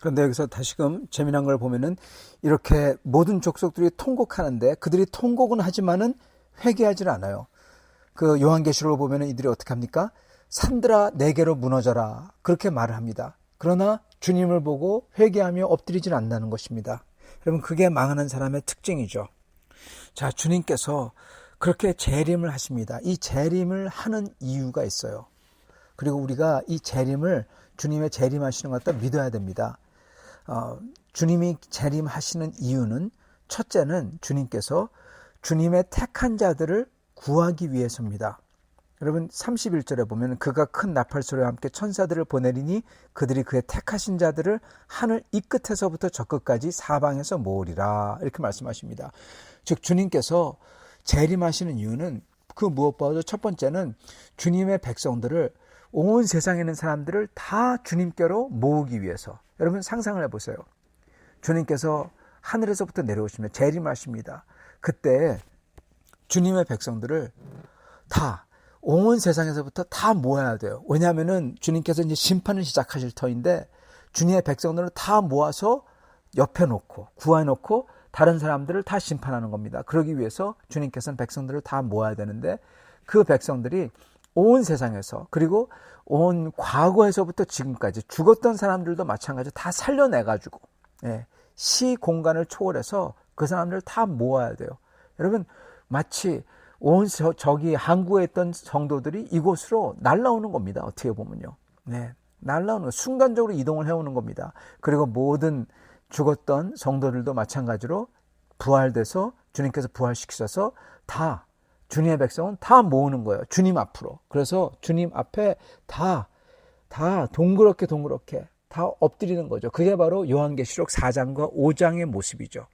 그런데 여기서 다시금 재미난 걸 보면은 이렇게 모든 족속들이 통곡하는데 그들이 통곡은 하지만은 회개하지를 않아요. 그 요한계시록을 보면은 이들이 어떻게 합니까? 산들아 내게로 무너져라 그렇게 말을 합니다. 그러나 주님을 보고 회개하며 엎드리질 않는다는 것입니다. 여러분 그게 망하는 사람의 특징이죠. 자, 주님께서 그렇게 재림을 하십니다. 이 재림을 하는 이유가 있어요. 그리고 우리가 이 재림을 주님의 재림하시는 것 같다 믿어야 됩니다. 주님이 재림하시는 이유는 첫째는 주님께서 주님의 택한 자들을 구하기 위해서입니다. 여러분 31절에 보면 그가 큰 나팔소리와 함께 천사들을 보내리니 그들이 그의 택하신 자들을 하늘 이 끝에서부터 저 끝까지 사방에서 모으리라 이렇게 말씀하십니다. 즉 주님께서 재림하시는 이유는 그 무엇보다도 첫 번째는 주님의 백성들을 온 세상에 있는 사람들을 다 주님께로 모으기 위해서. 여러분 상상을 해보세요. 주님께서 하늘에서부터 내려오시면 재림하십니다. 그때 주님의 백성들을 다 온 세상에서부터 다 모아야 돼요. 왜냐하면은 주님께서 이제 심판을 시작하실 터인데 주님의 백성들을 다 모아서 옆에 놓고 구해 놓고 다른 사람들을 다 심판하는 겁니다. 그러기 위해서 주님께서는 백성들을 다 모아야 되는데 그 백성들이 온 세상에서 그리고 온 과거에서부터 지금까지 죽었던 사람들도 마찬가지로 다 살려내가지고 시 공간을 초월해서 그 사람들을 다 모아야 돼요. 여러분 마치 온 저기 항구에 있던 성도들이 이곳으로 날아오는 겁니다. 어떻게 보면요. 날아오는 거, 순간적으로 이동을 해오는 겁니다. 그리고 모든 죽었던 성도들도 마찬가지로 부활돼서 주님께서 부활시키셔서 다 주님의 백성은 다 모으는 거예요. 주님 앞으로. 그래서 주님 앞에 다 동그랗게 다 엎드리는 거죠. 그게 바로 요한계시록 4장과 5장의 모습이죠.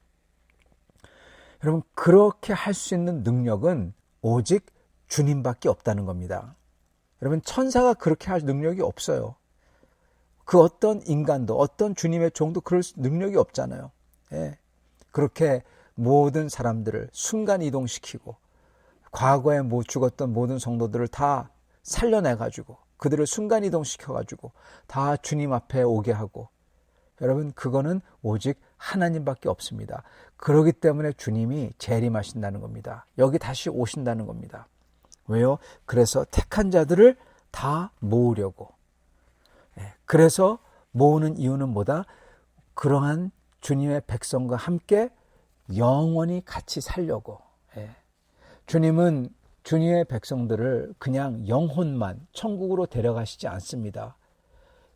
여러분 그렇게 할 수 있는 능력은 오직 주님밖에 없다는 겁니다. 여러분 천사가 그렇게 할 능력이 없어요. 그 어떤 인간도 어떤 주님의 종도 그럴 능력이 없잖아요. 그렇게 모든 사람들을 순간 이동시키고 과거에 죽었던 모든 성도들을 다 살려내가지고 그들을 순간 이동시켜가지고 다 주님 앞에 오게 하고 여러분 그거는 오직 하나님밖에 없습니다. 그렇기 때문에 주님이 재림하신다는 겁니다. 여기 다시 오신다는 겁니다. 왜요? 그래서 택한 자들을 다 모으려고. 그래서 모으는 이유는 뭐다? 그러한 주님의 백성과 함께 영원히 같이 살려고. 주님은 주님의 백성들을 그냥 영혼만 천국으로 데려가시지 않습니다.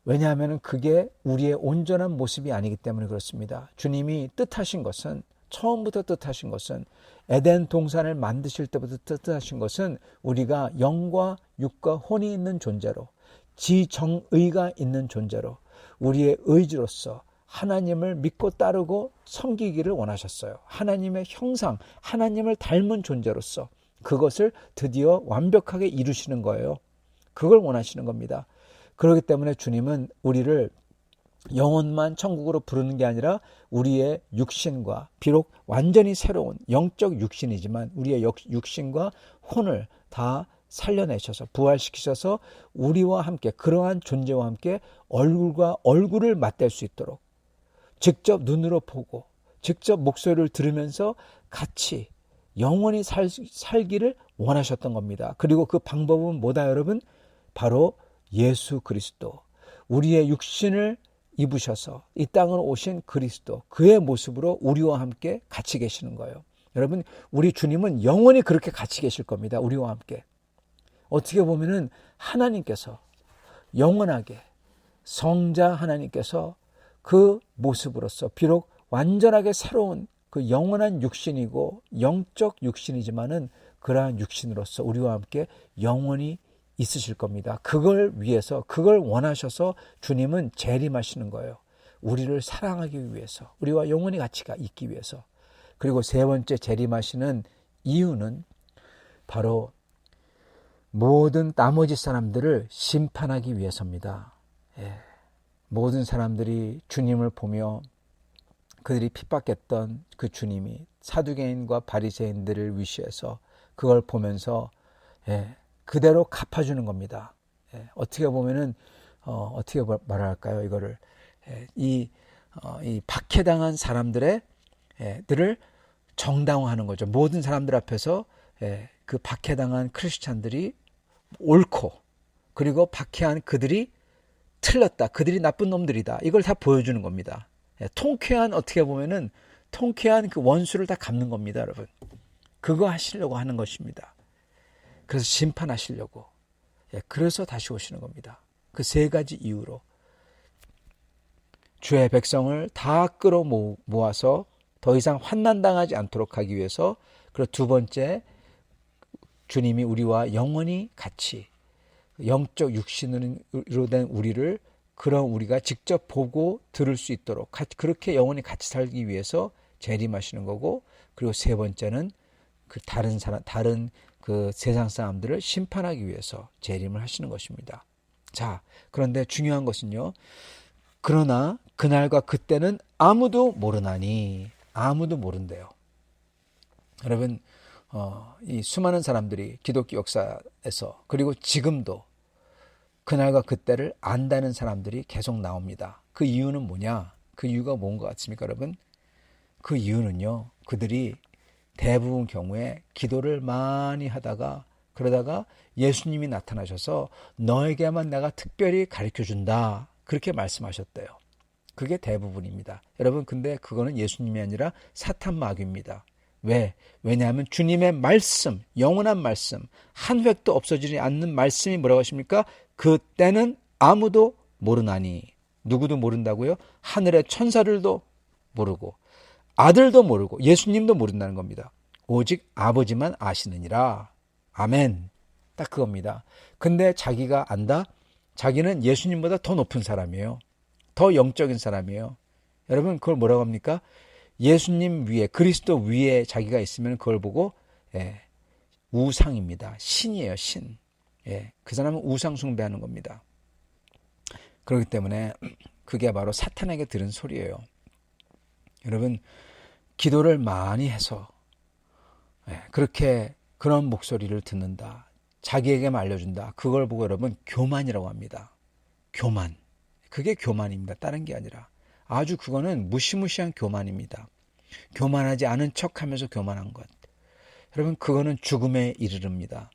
왜냐하면 그게 우리의 온전한 모습이 아니기 때문에 그렇습니다. 주님이 뜻하신 것은 처음부터 뜻하신 것은 에덴 동산을 만드실 때부터 뜻하신 것은 우리가 영과 육과 혼이 있는 존재로 지정의가 있는 존재로 우리의 의지로서 하나님을 믿고 따르고 섬기기를 원하셨어요. 하나님의 형상, 하나님을 닮은 존재로서 그것을 드디어 완벽하게 이루시는 거예요. 그걸 원하시는 겁니다. 그렇기 때문에 주님은 우리를 영혼만 천국으로 부르는 게 아니라 우리의 육신과 비록 완전히 새로운 영적 육신이지만 우리의 육신과 혼을 다 살려내셔서 부활시키셔서 우리와 함께 그러한 존재와 함께 얼굴과 얼굴을 맞댈 수 있도록 직접 눈으로 보고 직접 목소리를 들으면서 같이 영원히 살기를 원하셨던 겁니다. 그리고 그 방법은 뭐다 여러분? 바로 예수 그리스도, 우리의 육신을 입으셔서 이 땅으로 오신 그리스도, 그의 모습으로 우리와 함께 같이 계시는 거예요. 여러분 우리 주님은 영원히 그렇게 같이 계실 겁니다. 우리와 함께. 어떻게 보면은 하나님께서 영원하게 성자 하나님께서 그 모습으로서 비록 완전하게 새로운 그 영원한 육신이고 영적 육신이지만은 그러한 육신으로서 우리와 함께 영원히 있으실 겁니다. 그걸 위해서, 그걸 원하셔서 주님은 재림하시는 거예요. 우리를 사랑하기 위해서, 우리와 영원히 같이 있기 위해서. 그리고 세 번째 재림하시는 이유는 바로 모든 나머지 사람들을 심판하기 위해서입니다. 모든 사람들이 주님을 보며 그들이 핍박했던 그 주님이 사두개인과 바리새인들을 위시해서 그걸 보면서 그대로 갚아주는 겁니다. 어떻게 보면은 어떻게 말할까요? 이거를 이 이 박해당한 사람들을 정당화하는 거죠. 모든 사람들 앞에서 그 박해당한 크리스찬들이 옳고, 그리고 박해한 그들이 틀렸다, 그들이 나쁜 놈들이다, 이걸 다 보여주는 겁니다. 통쾌한, 어떻게 보면은 통쾌한 그 원수를 다 갚는 겁니다, 여러분. 그거 하시려고 하는 것입니다. 그래서 심판하시려고. 그래서 다시 오시는 겁니다. 그 세 가지 이유로 주의 백성을 다 끌어모아서 더 이상 환난당하지 않도록 하기 위해서, 그리고 두 번째, 주님이 우리와 영원히 같이, 영적 육신으로 된 우리를, 그런 우리가 직접 보고 들을 수 있도록 그렇게 영원히 같이 살기 위해서 재림하시는 거고, 그리고 세 번째는 그 다른 그 세상 사람들을 심판하기 위해서 재림을 하시는 것입니다. 자, 그런데 중요한 것은요, 그러나 그날과 그때는 아무도 모르나니, 아무도 모른대요. 여러분, 이 수많은 사람들이 기독교 역사에서, 그리고 지금도 그날과 그때를 안다는 사람들이 계속 나옵니다. 그 이유는 뭐냐? 그 이유가 뭔 것 같습니까, 여러분? 그 이유는요, 그들이 대부분 경우에 기도를 많이 하다가, 그러다가 예수님이 나타나셔서 너에게만 내가 특별히 가르쳐준다, 그렇게 말씀하셨대요. 그게 대부분입니다. 여러분, 근데 그거는 예수님이 아니라 사탄 마귀입니다. 왜? 왜냐하면 주님의 말씀, 영원한 말씀, 한 획도 없어지지 않는 말씀이 뭐라고 하십니까? 그때는 아무도 모르나니. 누구도 모른다고요? 하늘의 천사들도 모르고, 아들도 모르고, 예수님도 모른다는 겁니다. 오직 아버지만 아시느니라. 아멘. 딱 그겁니다. 근데 자기가 안다? 자기는 예수님보다 더 높은 사람이에요. 더 영적인 사람이에요. 여러분, 그걸 뭐라고 합니까? 예수님 위에, 그리스도 위에 자기가 있으면 그걸 보고 우상입니다. 신이에요, 신. 그 사람은 우상 숭배하는 겁니다. 그렇기 때문에 그게 바로 사탄에게 들은 소리예요. 여러분, 기도를 많이 해서 그렇게 그런 목소리를 듣는다, 자기에게만 알려준다, 그걸 보고 여러분 교만이라고 합니다. 교만. 그게 교만입니다. 다른 게 아니라. 아주 그거는 무시무시한 교만입니다. 교만하지 않은 척하면서 교만한 것. 여러분, 그거는 죽음에 이르릅니다.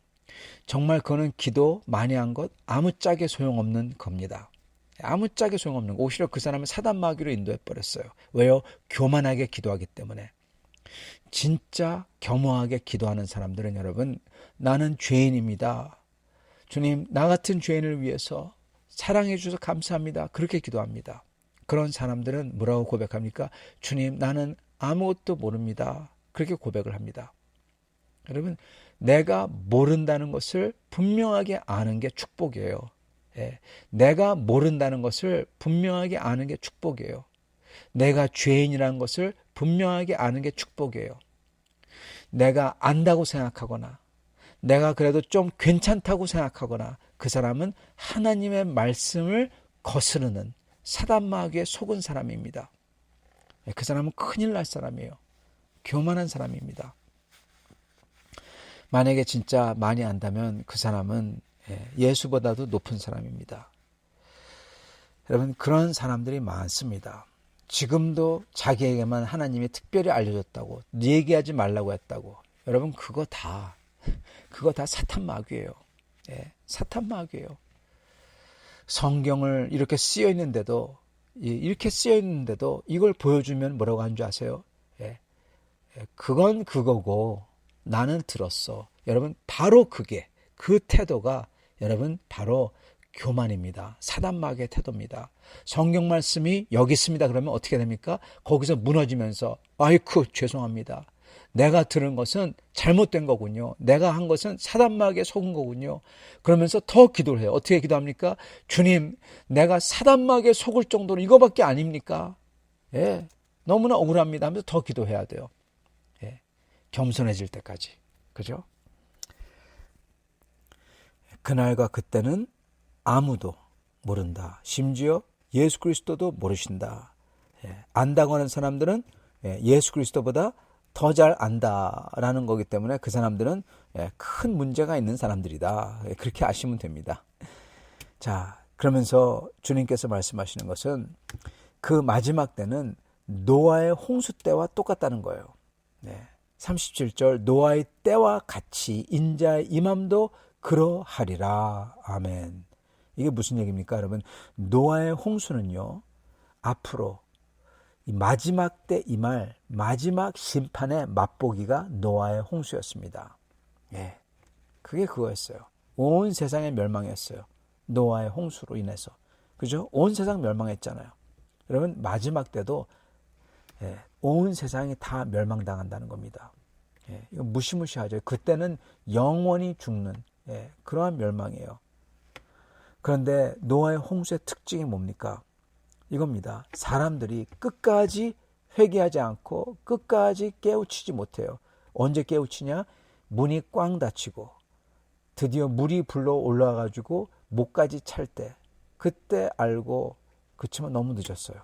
정말 그거는 기도 많이 한 것 아무짝에 소용없는 겁니다. 아무짝에 소용없는 거. 오히려 그 사람을 사단 마귀로 인도해 버렸어요. 왜요? 교만하게 기도하기 때문에. 진짜 겸허하게 기도하는 사람들은 여러분, 나는 죄인입니다, 주님, 나 같은 죄인을 위해서 사랑해 주셔서 감사합니다, 그렇게 기도합니다. 그런 사람들은 뭐라고 고백합니까? 주님, 나는 아무것도 모릅니다, 그렇게 고백을 합니다. 여러분, 내가 모른다는 것을 분명하게 아는 게 축복이에요. 내가 모른다는 것을 분명하게 아는 게 축복이에요. 내가 죄인이라는 것을 분명하게 아는 게 축복이에요. 내가 안다고 생각하거나, 내가 그래도 좀 괜찮다고 생각하거나, 그 사람은 하나님의 말씀을 거스르는 사단 마귀에 속은 사람입니다. 그 사람은 큰일 날 사람이에요. 교만한 사람입니다. 만약에 진짜 많이 안다면 그 사람은 예수보다도 높은 사람입니다. 여러분, 그런 사람들이 많습니다. 지금도 자기에게만 하나님이 특별히 알려줬다고, 얘기하지 말라고 했다고. 여러분, 그거 다 사탄 마귀예요. 사탄 마귀예요. 성경을 이렇게 쓰여 있는데도, 이걸 보여주면 뭐라고 하는 줄 아세요? 그건 그거고 나는 들었어. 여러분, 바로 그게, 그 태도가 여러분 바로 교만입니다. 사단 마귀의 태도입니다. 성경 말씀이 여기 있습니다 그러면 어떻게 됩니까? 거기서 무너지면서, 아이쿠, 죄송합니다, 내가 들은 것은 잘못된 거군요, 내가 한 것은 사단 마귀에 속은 거군요, 그러면서 더 기도를 해요. 어떻게 기도합니까? 주님, 내가 사단 마귀에 속을 정도로 이거밖에 아닙니까? 너무나 억울합니다 하면서 더 기도해야 돼요. 겸손해질 때까지. 그죠? 그날과 그때는 아무도 모른다. 심지어 예수 그리스도도 모르신다. 안다고 하는 사람들은 예수 그리스도보다 더 잘 안다라는 거기 때문에 그 사람들은 큰 문제가 있는 사람들이다, 그렇게 아시면 됩니다. 자, 그러면서 주님께서 말씀하시는 것은 그 마지막 때는 노아의 홍수 때와 똑같다는 거예요. 네. 37절 노아의 때와 같이 인자의 임함도 그러하리라. 아멘. 이게 무슨 얘기입니까, 여러분? 노아의 홍수는요, 앞으로 이 마지막 때 임할 마지막 심판의 맛보기가 노아의 홍수였습니다. 예, 그게 그거였어요. 온 세상의 멸망이었어요. 노아의 홍수로 인해서. 그죠? 온 세상 멸망했잖아요. 여러분, 마지막 때도 온 세상이 다 멸망당한다는 겁니다. 이거 무시무시하죠. 그때는 영원히 죽는 그러한 멸망이에요. 그런데 노아의 홍수의 특징이 뭡니까? 이겁니다. 사람들이 끝까지 회개하지 않고 끝까지 깨우치지 못해요. 언제 깨우치냐? 문이 꽝 닫히고 드디어 물이 불러 올라와가지고 목까지 찰 때, 그때 알고, 그치만 너무 늦었어요.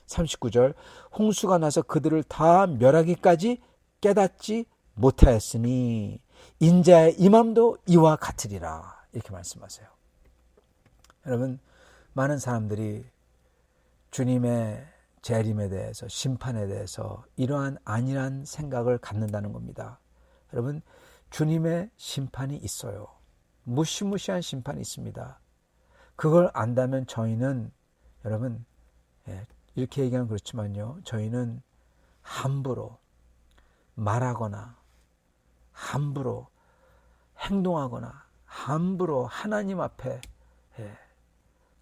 39절 홍수가 나서 그들을 다 멸하기까지 깨닫지 못하였으니 인자의 임함도 이와 같으리라. 이렇게 말씀하세요. 여러분, 많은 사람들이 주님의 재림에 대해서, 심판에 대해서 이러한 안일한 생각을 갖는다는 겁니다. 여러분, 주님의 심판이 있어요. 무시무시한 심판이 있습니다. 그걸 안다면 저희는, 여러분, 이렇게 얘기하면 그렇지만요, 저희는 함부로 말하거나 함부로 행동하거나 함부로 하나님 앞에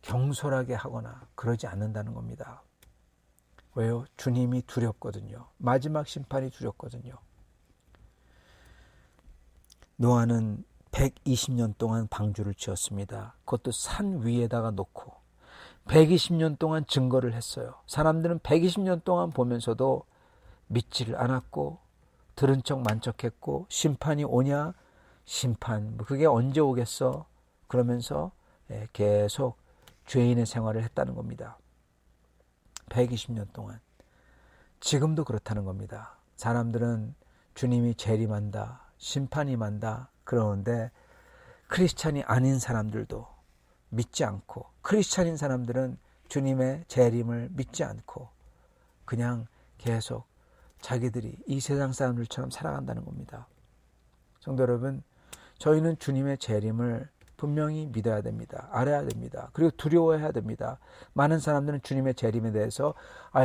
경솔하게 하거나 그러지 않는다는 겁니다. 왜요? 주님이 두렵거든요. 마지막 심판이 두렵거든요. 노아는 120년 동안 방주를 지었습니다. 그것도 산 위에다가 놓고 120년 동안 증거를 했어요. 사람들은 120년 동안 보면서도 믿지를 않았고 들은 척 만척했고, 심판이 오냐? 심판 그게 언제 오겠어? 그러면서 계속 죄인의 생활을 했다는 겁니다. 120년 동안. 지금도 그렇다는 겁니다. 사람들은 주님이 재림한다, 심판이 만다 그러는데 크리스찬이 아닌 사람들도 믿지 않고, 크리스찬인 사람들은 주님의 재림을 믿지 않고 그냥 계속 자기들이 이 세상 사람들처럼 살아간다는 겁니다. 성도 여러분, 저희는 주님의 재림을 분명히 믿어야 됩니다. 알아야 됩니다. 그리고 두려워해야 됩니다. 많은 사람들은 주님의 재림에 대해서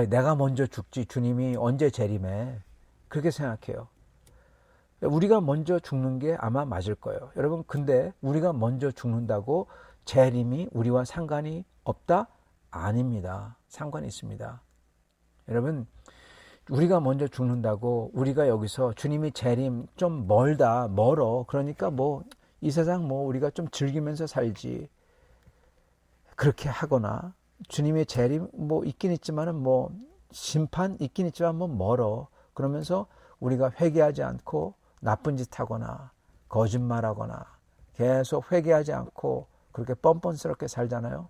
내가 먼저 죽지 주님이 언제 재림해, 그렇게 생각해요. 우리가 먼저 죽는 게 아마 맞을 거예요. 여러분, 근데 우리가 먼저 죽는다고 재림이 우리와 상관이 없다? 아닙니다. 상관이 있습니다. 여러분, 우리가 먼저 죽는다고 우리가 여기서 주님이 재림 좀 멀어. 그러니까 이 세상 우리가 좀 즐기면서 살지. 그렇게 하거나 주님의 재림 있긴 있지만은 심판 있긴 있지만 멀어. 그러면서 우리가 회개하지 않고 나쁜 짓 하거나 거짓말하거나 계속 회개하지 않고 그렇게 뻔뻔스럽게 살잖아요.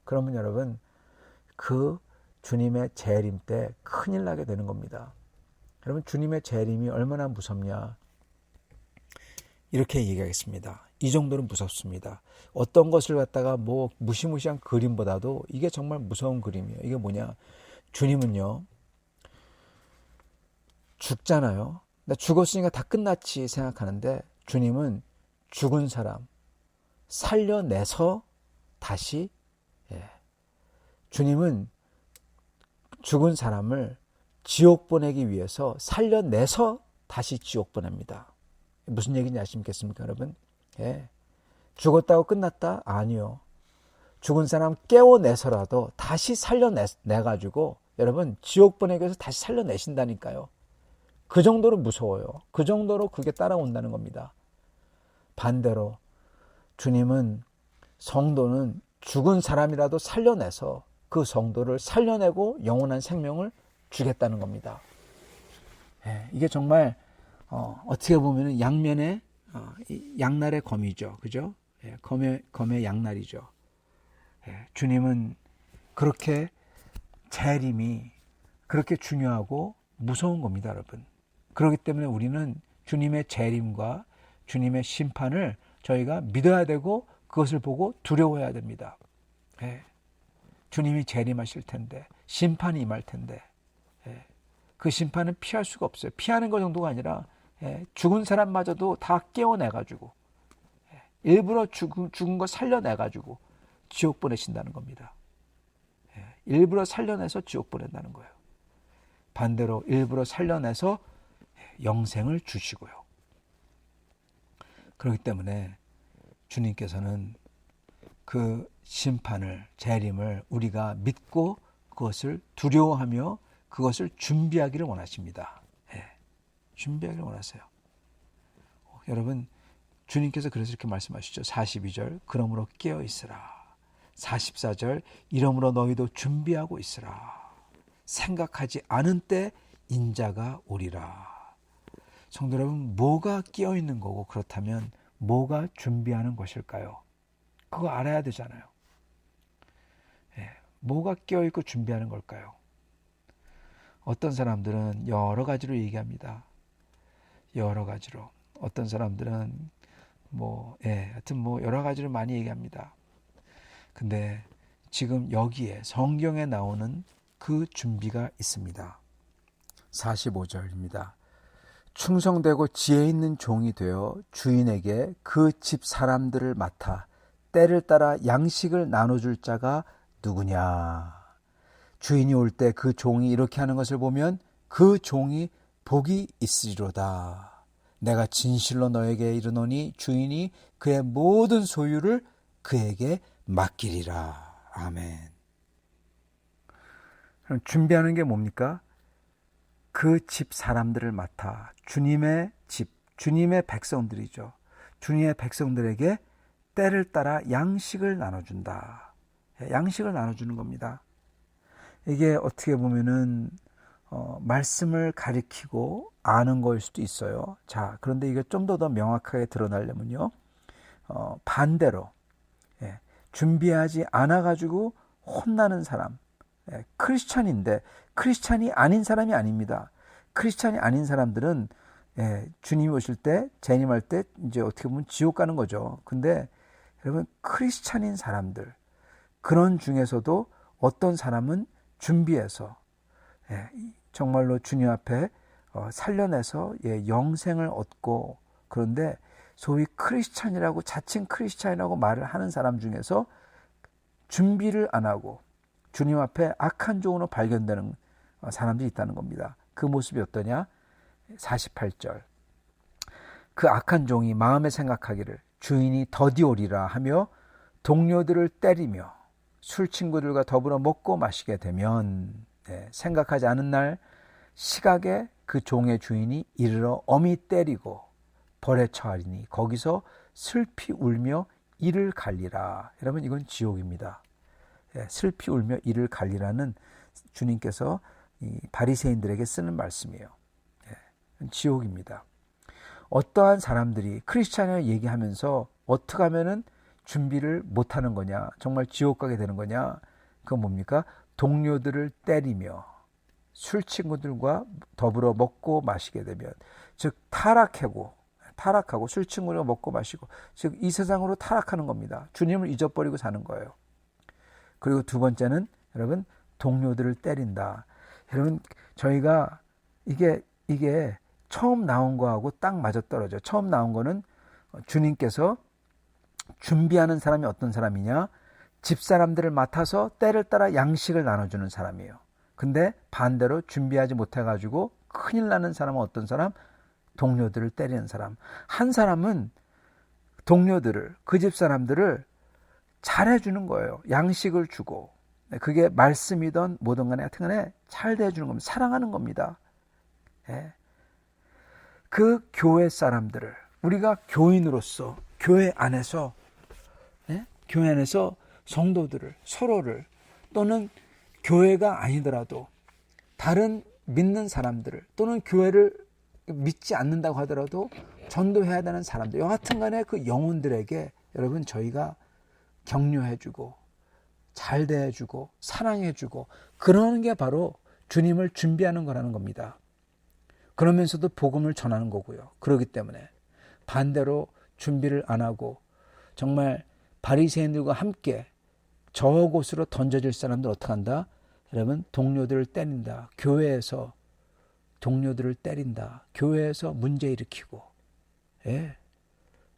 그러면 여러분, 그 주님의 재림 때 큰일 나게 되는 겁니다. 여러분, 주님의 재림이 얼마나 무섭냐, 이렇게 얘기하겠습니다. 이 정도로 무섭습니다. 어떤 것을 갖다가 무시무시한 그림보다도 이게 정말 무서운 그림이에요. 이게 뭐냐, 주님은요 죽잖아요. 나 죽었으니까 다 끝났지 생각하는데 주님은 죽은 사람 살려내서 다시, 주님은 죽은 사람을 지옥 보내기 위해서 살려내서 다시 지옥 보냅니다. 무슨 얘기인지 아시겠습니까, 여러분? 죽었다고 끝났다? 아니요. 죽은 사람 깨워내서라도 다시 살려내가지고 여러분 지옥 보내기 위해서 다시 살려내신다니까요. 그 정도로 무서워요. 그 정도로 그게 따라온다는 겁니다. 반대로 주님은, 성도는 죽은 사람이라도 살려내서 그 성도를 살려내고 영원한 생명을 주겠다는 겁니다. 이게 정말 어떻게 보면 양면의 양날의 검이죠. 그죠? 검의 양날이죠. 주님은 그렇게 재림이 그렇게 중요하고 무서운 겁니다, 여러분. 그렇기 때문에 우리는 주님의 재림과 주님의 심판을 저희가 믿어야 되고 그것을 보고 두려워해야 됩니다. 주님이 재림하실 텐데, 심판이 임할 텐데, 그 심판은 피할 수가 없어요. 피하는 것 정도가 아니라 죽은 사람마저도 다 깨워내가지고 일부러 죽은 거 살려내가지고 지옥 보내신다는 겁니다. 일부러 살려내서 지옥 보낸다는 거예요. 반대로 일부러 살려내서 영생을 주시고요. 그렇기 때문에 주님께서는 그 심판을, 재림을 우리가 믿고 그것을 두려워하며 그것을 준비하기를 원하십니다. 준비하기를 원하세요. 여러분, 주님께서 그래서 이렇게 말씀하시죠. 42절, 그러므로 깨어 있으라. 44절, 이러므로 너희도 준비하고 있으라. 생각하지 않은 때 인자가 오리라. 성도 여러분, 뭐가 깨어 있는 거고, 그렇다면 뭐가 준비하는 것일까요? 그거 알아야 되잖아요. 뭐가 깨어 있고 준비하는 걸까요? 어떤 사람들은 여러 가지로 얘기합니다. 여러 가지로. 어떤 사람들은 하여튼 여러 가지로 많이 얘기합니다. 근데 지금 여기에 성경에 나오는 그 준비가 있습니다. 45절입니다. 충성되고 지혜 있는 종이 되어 주인에게 그 집 사람들을 맡아 때를 따라 양식을 나눠줄 자가 누구냐. 주인이 올 때 그 종이 이렇게 하는 것을 보면 그 종이 복이 있으리로다. 내가 진실로 너에게 이르노니 주인이 그의 모든 소유를 그에게 맡기리라. 아멘. 그럼 준비하는 게 뭡니까? 그 집 사람들을 맡아 주님의 집, 주님의 백성들이죠. 주님의 백성들에게 때를 따라 양식을 나눠준다. 양식을 나눠주는 겁니다. 이게 어떻게 보면은 말씀을 가리키고 아는 거일 수도 있어요. 자, 그런데 이게 좀 더 명확하게 드러나려면요, 반대로 준비하지 않아가지고 혼나는 사람, 크리스찬인데 크리스찬이 아닌 사람이 아닙니다. 크리스찬이 아닌 사람들은 주님이 오실 때, 재림할 때 이제 어떻게 보면 지옥 가는 거죠. 근데 여러분, 크리스찬인 사람들, 그런 중에서도 어떤 사람은 준비해서 정말로 주님 앞에 살려내서 영생을 얻고, 그런데 소위 크리스찬이라고, 자칭 크리스찬이라고 말을 하는 사람 중에서 준비를 안 하고 주님 앞에 악한 종으로 발견되는 사람들이 있다는 겁니다. 그 모습이 어떠냐? 48절. 그 악한 종이 마음에 생각하기를 주인이 더디 오리라 하며 동료들을 때리며 술 친구들과 더불어 먹고 마시게 되면, 생각하지 않은 날 시각에 그 종의 주인이 이르러 엄히 때리고 벌에 처하리니 거기서 슬피 울며 이를 갈리라. 여러분, 이건 지옥입니다. 슬피 울며 이를 갈리라는 주님께서 이 바리새인들에게 쓰는 말씀이에요. 지옥입니다. 어떠한 사람들이 크리스찬을 얘기하면서 어떻게 하면은 준비를 못하는 거냐, 정말 지옥 가게 되는 거냐, 그건 뭡니까? 동료들을 때리며 술 친구들과 더불어 먹고 마시게 되면, 즉 타락하고 술 친구들과 먹고 마시고, 즉 이 세상으로 타락하는 겁니다. 주님을 잊어버리고 사는 거예요. 그리고 두 번째는 여러분, 동료들을 때린다. 여러분, 저희가 이게 처음 나온 거하고 딱 맞아떨어져요. 처음 나온 거는 주님께서 준비하는 사람이 어떤 사람이냐? 집사람들을 맡아서 때를 따라 양식을 나눠주는 사람이에요. 근데 반대로 준비하지 못해가지고 큰일 나는 사람은 어떤 사람? 동료들을 때리는 사람. 한 사람은 동료들을, 그 집사람들을 잘해주는 거예요. 양식을 주고. 그게 말씀이든 뭐든 간에 하여튼 간에 잘 대해주는 겁니다. 사랑하는 겁니다. 그 교회 사람들을, 우리가 교인으로서 교회 안에서 성도들을, 서로를, 또는 교회가 아니더라도 다른 믿는 사람들을, 또는 교회를 믿지 않는다고 하더라도 전도해야 되는 사람들, 여하튼 간에 그 영혼들에게 여러분, 저희가 격려해주고 잘 대해주고 사랑해주고, 그러는 게 바로 주님을 준비하는 거라는 겁니다. 그러면서도 복음을 전하는 거고요. 그렇기 때문에 반대로 준비를 안 하고 정말 바리새인들과 함께 저 곳으로 던져질 사람들 어떻게 한다? 여러분, 동료들을 때린다. 교회에서 동료들을 때린다. 교회에서 문제 일으키고, 예,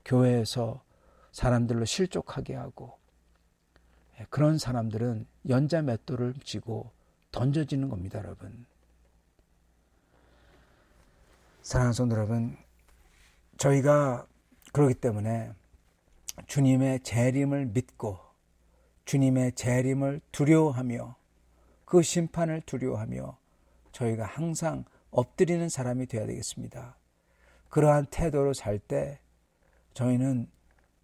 교회에서 사람들로 실족하게 하고, 예, 그런 사람들은 연자 맷돌을 쥐고 던져지는 겁니다, 여러분. 사랑하는 성도 여러분, 저희가 그렇기 때문에 주님의 재림을 믿고 주님의 재림을 두려워하며 그 심판을 두려워하며 저희가 항상 엎드리는 사람이 되어야 되겠습니다. 그러한 태도로 살 때 저희는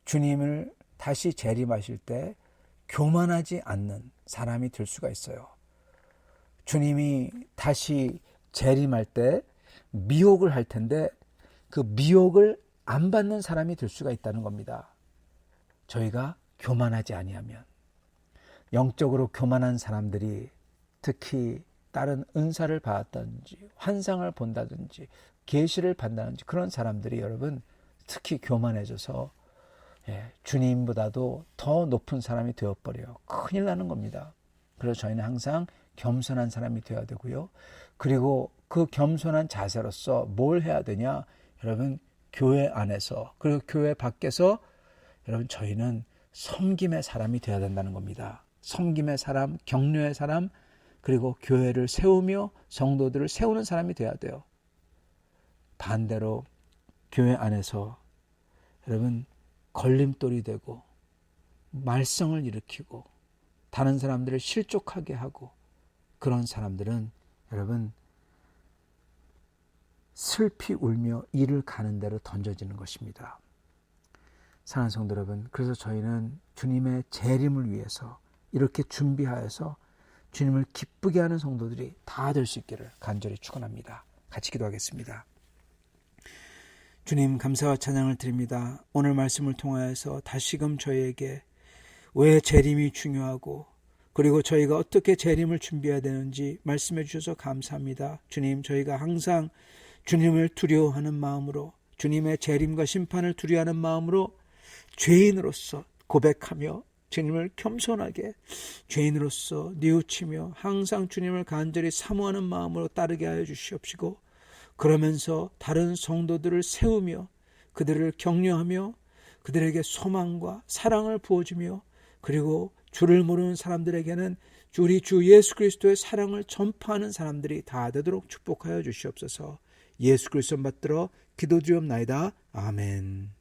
주님을 다시 재림하실 때 교만하지 않는 사람이 될 수가 있어요. 주님이 다시 재림할 때 미혹을 할 텐데 그 미혹을 안 받는 사람이 될 수가 있다는 겁니다. 저희가 교만하지 아니하면. 영적으로 교만한 사람들이 특히 다른 은사를 받았다든지 환상을 본다든지 계시를 받는다든지 그런 사람들이 여러분 특히 교만해져서 주님보다도 더 높은 사람이 되어버려요. 큰일 나는 겁니다. 그래서 저희는 항상 겸손한 사람이 되어야 되고요. 그리고 그 겸손한 자세로서 뭘 해야 되냐? 여러분, 교회 안에서 그리고 교회 밖에서 여러분 저희는 섬김의 사람이 되어야 된다는 겁니다. 섬김의 사람, 격려의 사람, 그리고 교회를 세우며 성도들을 세우는 사람이 되어야 돼요. 반대로 교회 안에서 여러분 걸림돌이 되고 말썽을 일으키고 다른 사람들을 실족하게 하고 그런 사람들은 여러분 슬피 울며 이를 가는 대로 던져지는 것입니다. 사랑하는 성도 여러분, 그래서 저희는 주님의 재림을 위해서 이렇게 준비하여서 주님을 기쁘게 하는 성도들이 다 될 수 있기를 간절히 축원합니다. 같이 기도하겠습니다. 주님, 감사와 찬양을 드립니다. 오늘 말씀을 통하여서 다시금 저희에게 왜 재림이 중요하고 그리고 저희가 어떻게 재림을 준비해야 되는지 말씀해 주셔서 감사합니다. 주님, 저희가 항상 주님을 두려워하는 마음으로 주님의 재림과 심판을 두려워하는 마음으로 죄인으로서 고백하며 주님을 겸손하게 죄인으로서 뉘우치며 항상 주님을 간절히 사모하는 마음으로 따르게 하여 주시옵시고 그러면서 다른 성도들을 세우며 그들을 격려하며 그들에게 소망과 사랑을 부어주며 그리고 주를 모르는 사람들에게는 우리 주 예수 그리스도의 사랑을 전파하는 사람들이 다 되도록 축복하여 주시옵소서. 예수 그리스도 받들어 기도드리옵나이다. 아멘.